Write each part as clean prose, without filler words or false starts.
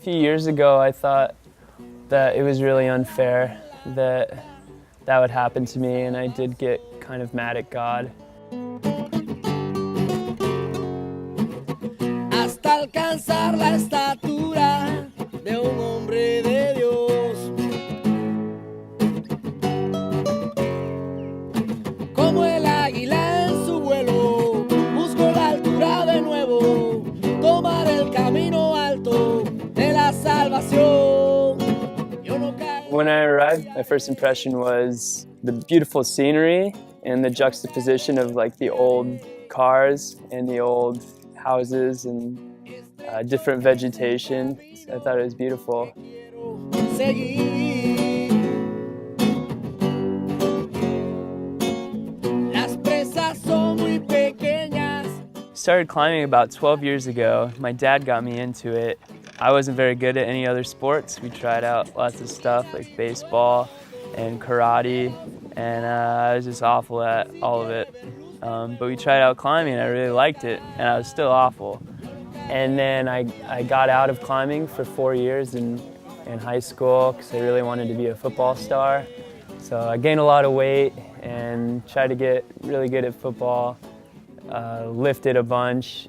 few years ago, I thought that it was really unfair that that would happen to me, and I did get kind of mad at God. Hasta alcanzar la estatura de un hombre de Dios. Como el águila en su vuelo, busco la altura de nuevo, tomar el camino alto de la salvación. When I arrived, my first impression was the beautiful scenery and the juxtaposition of like the old cars and the old houses and different vegetation. I thought it was beautiful. Started climbing about 12 years ago. My dad got me into it. I wasn't very good at any other sports. We tried out lots of stuff like baseball and karate, and I was just awful at all of it. But we tried out climbing and I really liked it, and I was still awful. And then I got out of climbing for 4 years in high school because I really wanted to be a football star. So I gained a lot of weight and tried to get really good at football, lifted a bunch,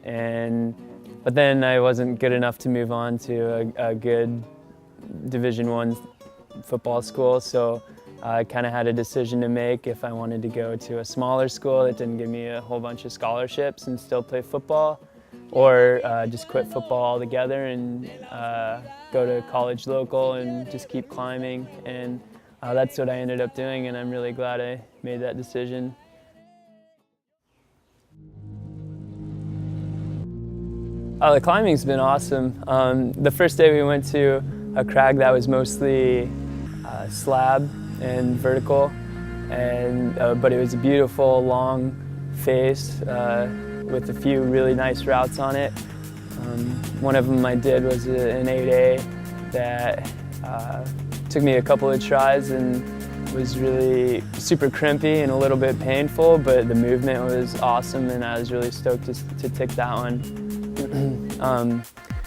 but then I wasn't good enough to move on to a good Division I football school, so I kind of had a decision to make if I wanted to go to a smaller school that didn't give me a whole bunch of scholarships and still play football, or just quit football altogether and go to college local and just keep climbing. And that's what I ended up doing, and I'm really glad I made that decision. The climbing's been awesome. The first day we went to a crag that was mostly slab and vertical, but it was a beautiful long face with a few really nice routes on it. One of them I did was an 8A that took me a couple of tries and was really super crimpy and a little bit painful, but the movement was awesome and I was really stoked to tick that one.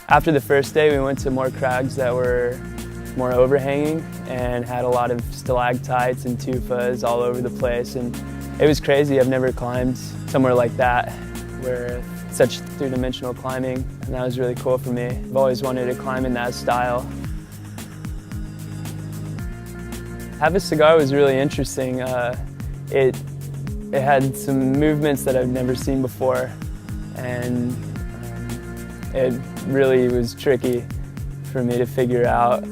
After the first day, we went to more crags that were more overhanging and had a lot of stalactites and tufas all over the place, and it was crazy. I've never climbed somewhere like that where such three-dimensional climbing, and that was really cool for me. I've always wanted to climb in that style. Have a Cigar was really interesting. It had some movements that I've never seen before, and it really was tricky for me to figure out.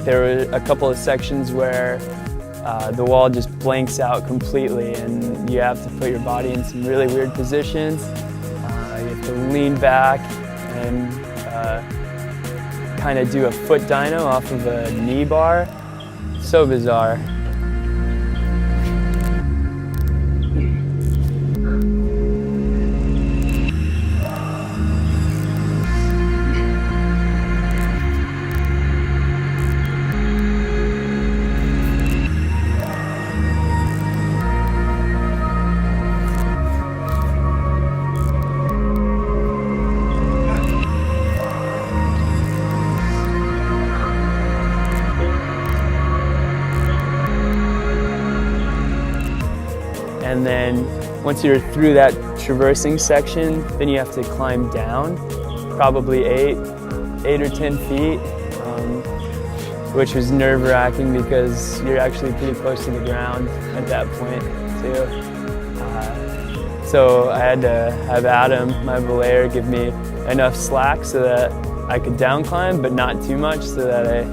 There were a couple of sections where the wall just blanks out completely and you have to put your body in some really weird positions. You have to lean back and kind of do a foot dyno off of a knee bar. So bizarre. and then once you're through that traversing section, then you have to climb down, probably 8 or 10 feet, which was nerve-wracking because you're actually pretty close to the ground at that point too. So I had to have Adam, my belayer, give me enough slack so that I could down climb, but not too much so that I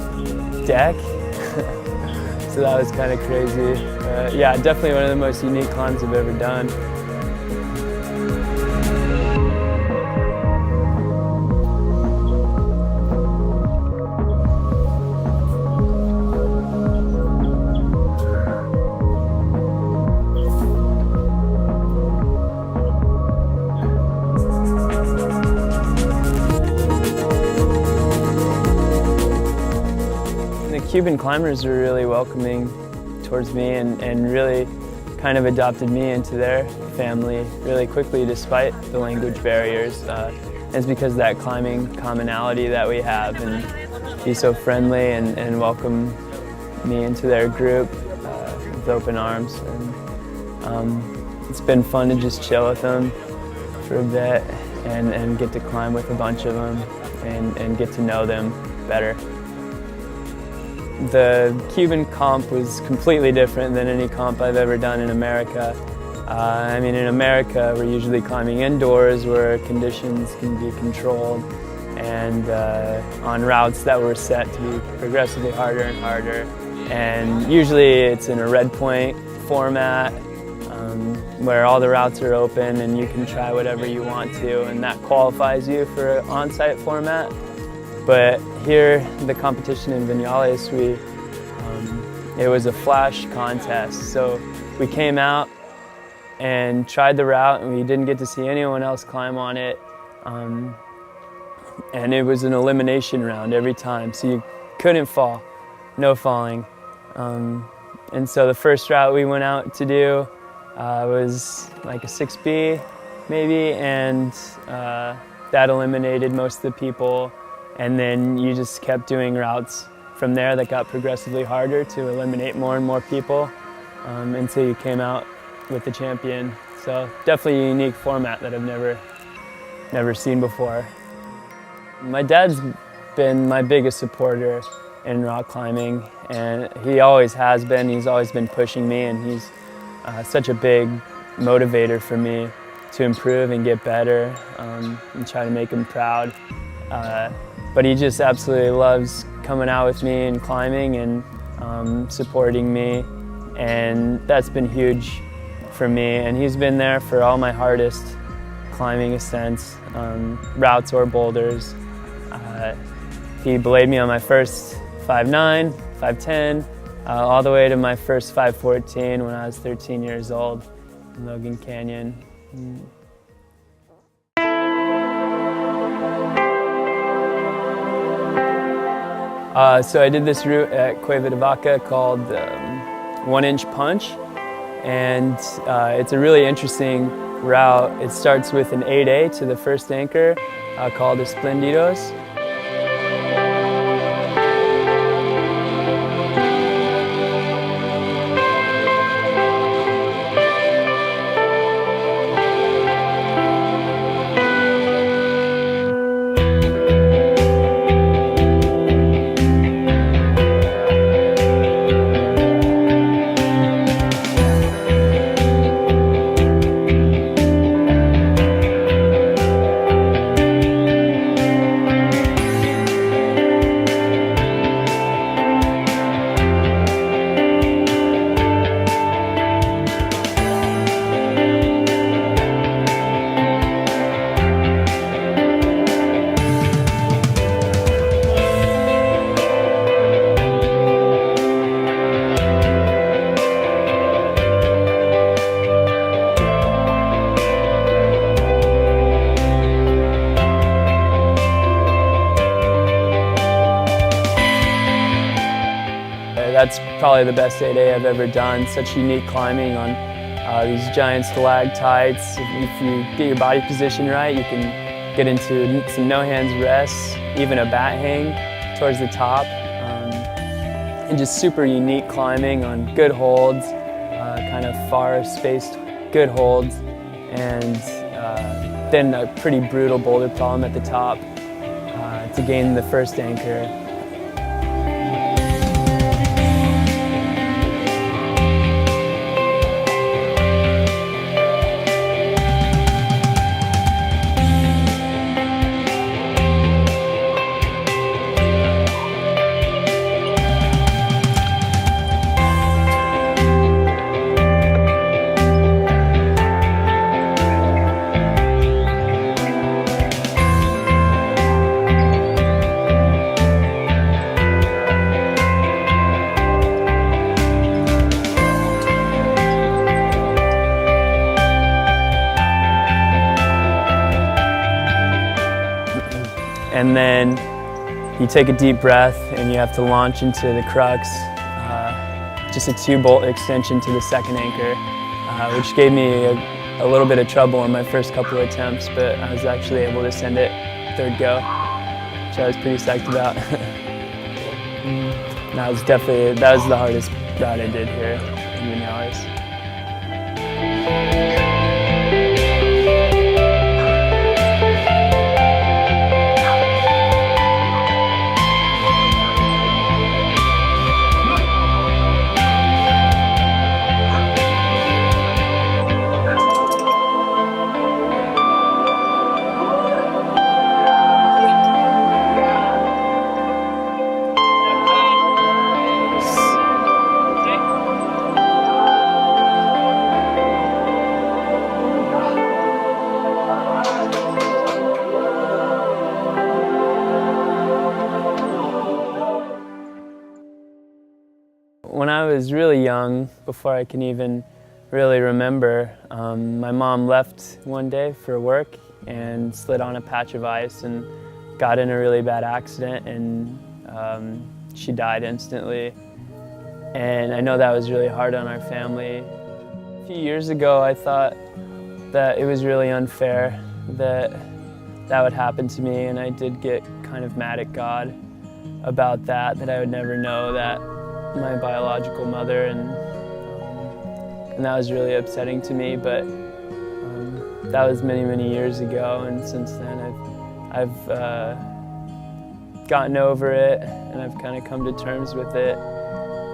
deck. So that was kind of crazy. Yeah, definitely one of the most unique climbs I've ever done. The Cuban climbers were really welcoming towards me and really kind of adopted me into their family really quickly despite the language barriers. It's because of that climbing commonality that we have, and be so friendly and welcome me into their group with open arms. And it's been fun to just chill with them for a bit and get to climb with a bunch of them and get to know them better. The Cuban comp was completely different than any comp I've ever done in America. I mean, in America, we're usually climbing indoors where conditions can be controlled and on routes that were set to be progressively harder and harder. And usually it's in a red point format where all the routes are open and you can try whatever you want to, and that qualifies you for an on-site format. But here, the competition in Viñales, it was a flash contest. So we came out and tried the route, and we didn't get to see anyone else climb on it. And it was an elimination round every time, so you couldn't fall, no falling. And so the first route we went out to do was like a 6B maybe, and that eliminated most of the people. And then you just kept doing routes from there that got progressively harder to eliminate more and more people until you came out with the champion. So definitely a unique format that I've never seen before. My dad's been my biggest supporter in rock climbing, and he always has been. He's always been pushing me, and he's such a big motivator for me to improve and get better and try to make him proud. But he just absolutely loves coming out with me and climbing and supporting me, and that's been huge for me. And he's been there for all my hardest climbing ascents, routes or boulders. He belayed me on my first 5'9", 5'10", all the way to my first 5'14" when I was 13 years old in Logan Canyon. So I did this route at Cueva de Vaca called 1 Inch Punch, and it's a really interesting route. It starts with an 8A to the first anchor called Esplendidos. That's probably the best 8A I've ever done. Such unique climbing on these giant stalactites. If you get your body position right, you can get into some no-hands rests, even a bat hang towards the top. And just super unique climbing on good holds, kind of far spaced good hold, and then a pretty brutal boulder problem at the top to gain the first anchor. And then you take a deep breath and you have to launch into the crux, just a 2-bolt extension to the second anchor, which gave me a little bit of trouble in my first couple of attempts, but I was actually able to send it third go, which I was pretty psyched about. That was the hardest route I did here in Vinales. When I was really young, before I can even really remember, my mom left one day for work and slid on a patch of ice and got in a really bad accident, and she died instantly. And I know that was really hard on our family. A few years ago, I thought that it was really unfair that that would happen to me, and I did get kind of mad at God about that I would never know that my biological mother, and that was really upsetting to me, but that was many, many years ago, and since then I've gotten over it, and I've kind of come to terms with it,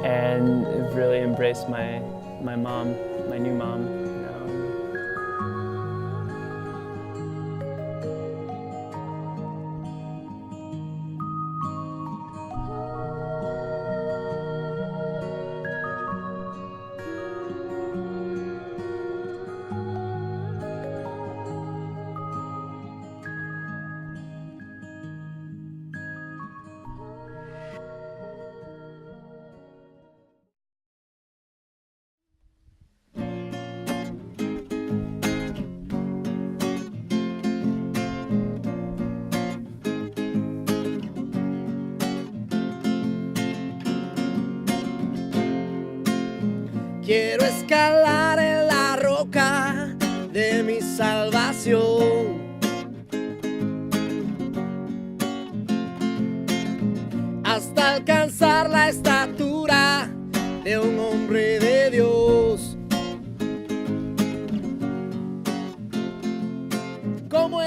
and I've really embraced my mom, my new mom. Quiero escalar en la roca de mi salvación, hasta alcanzar la estatura de un hombre de Dios. Como